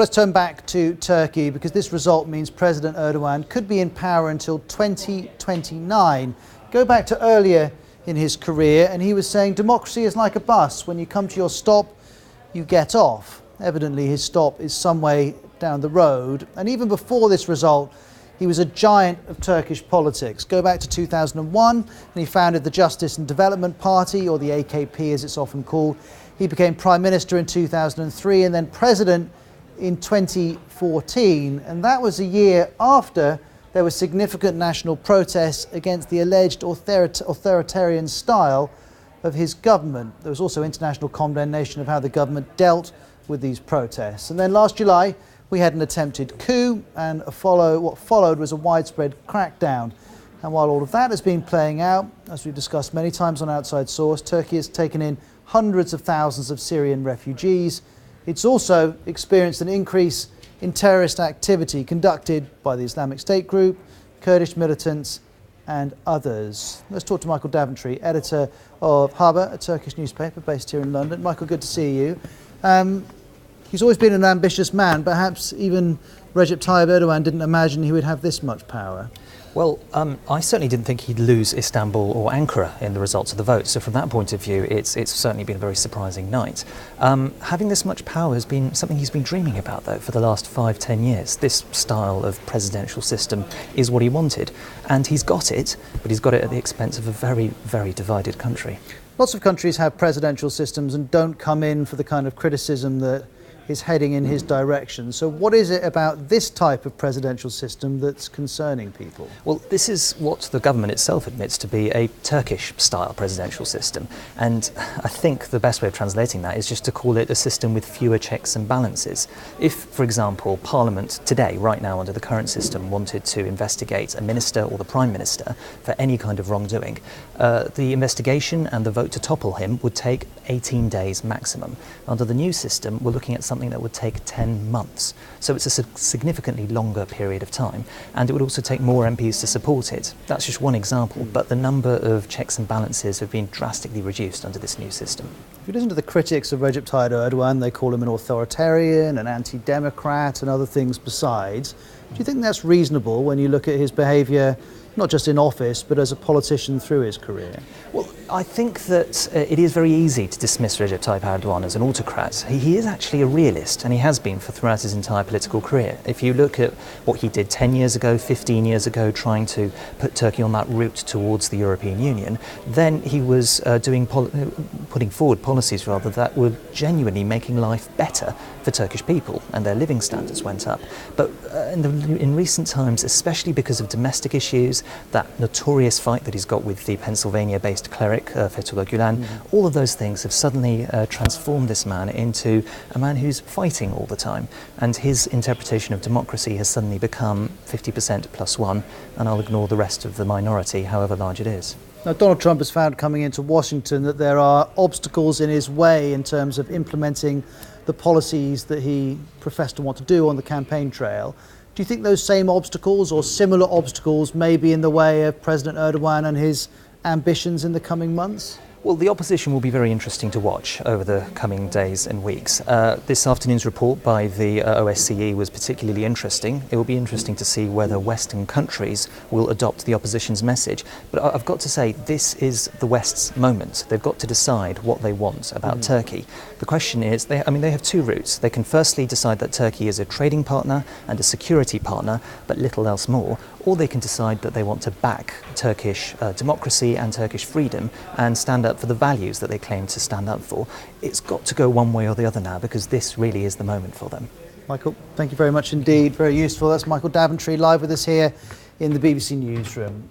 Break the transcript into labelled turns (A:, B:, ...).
A: Well, let's turn back to Turkey, because this result means President Erdogan could be in power until 2029. Go back to earlier in his career and he was saying democracy is like a bus. When you come to your stop, you get off. Evidently his stop is some way down the road. And even before this result, he was a giant of Turkish politics. Go back to 2001 and he founded the Justice and Development Party, or the AKP as it's often called. He became Prime Minister in 2003 and then President in 2014, and that was a year after there was significant national protests against the alleged authoritarian style of his government. There was also international condemnation of how the government dealt with these protests. And then last July we had an attempted coup, and what followed was a widespread crackdown. And while all of that has been playing out, as we've discussed many times on Outside Source, Turkey has taken in hundreds of thousands of Syrian refugees. It's also experienced an increase in terrorist activity conducted by the Islamic State group, Kurdish militants and others. Let's talk to Michael Daventry, editor of Haber, a Turkish newspaper based here in London. Michael, good to see you. He's always been an ambitious man. Perhaps even Recep Tayyip Erdogan didn't imagine he would have this much power.
B: Well, I certainly didn't think he'd lose Istanbul or Ankara in the results of the vote. So from that point of view, it's certainly been a very surprising night. Having this much power has been something he's been dreaming about, though, for the last 5-10 years. This style of presidential system is what he wanted. And he's got it, but he's got it at the expense of a very, very divided country.
A: Lots of countries have presidential systems and don't come in for the kind of criticism that is heading in his direction. So what is it about this type of presidential system that's concerning people?
B: Well, this is what the government itself admits to be a Turkish-style presidential system. And I think the best way of translating that is just to call it a system with fewer checks and balances. If, for example, Parliament today, right now under the current system, wanted to investigate a minister or the Prime Minister for any kind of wrongdoing, the investigation and the vote to topple him would take 18 days maximum. Under the new system, we're looking at something that would take 10 months. So it's a significantly longer period of time, and it would also take more MPs to support it. That's just one example, but the number of checks and balances have been drastically reduced under this new system.
A: If you listen to the critics of Recep Tayyip Erdogan, they call him an authoritarian, an anti-democrat and other things besides. Do you think that's reasonable when you look at his behaviour, not just in office, but as a politician through his career?
B: Well, I think that it is very easy to dismiss Recep Tayyip Erdogan as an autocrat. He is actually a realist, and he has been throughout his entire political career. If you look at what he did 10 years ago, 15 years ago, trying to put Turkey on that route towards the European Union, then he was putting forward policies that were genuinely making life better for Turkish people, and their living standards went up. But in recent times, especially because of domestic issues, that notorious fight that he's got with the Pennsylvania-based cleric Fethullah Gulen, all of those things have suddenly transformed this man into a man who's fighting all the time. And his interpretation of democracy has suddenly become 50% plus one, and I'll ignore the rest of the minority, however large it is.
A: Now, Donald Trump has found coming into Washington that there are obstacles in his way in terms of implementing the policies that he professed to want to do on the campaign trail. Do you think those same obstacles or similar obstacles may be in the way of President Erdogan and his ambitions in the coming months?
B: Well, the opposition will be very interesting to watch over the coming days and weeks. This afternoon's report by the OSCE was particularly interesting. It will be interesting to see whether Western countries will adopt the opposition's message. But I've got to say, this is the West's moment. They've got to decide what they want about Turkey. The question is, they have two routes. They can firstly decide that Turkey is a trading partner and a security partner, but little else more. Or they can decide that they want to back Turkish democracy and Turkish freedom and stand up for the values that they claim to stand up for. It's got to go one way or the other now, because this really is the moment for them.
A: Michael, thank you very much indeed. Very useful. That's Michael Daventry live with us here in the BBC Newsroom.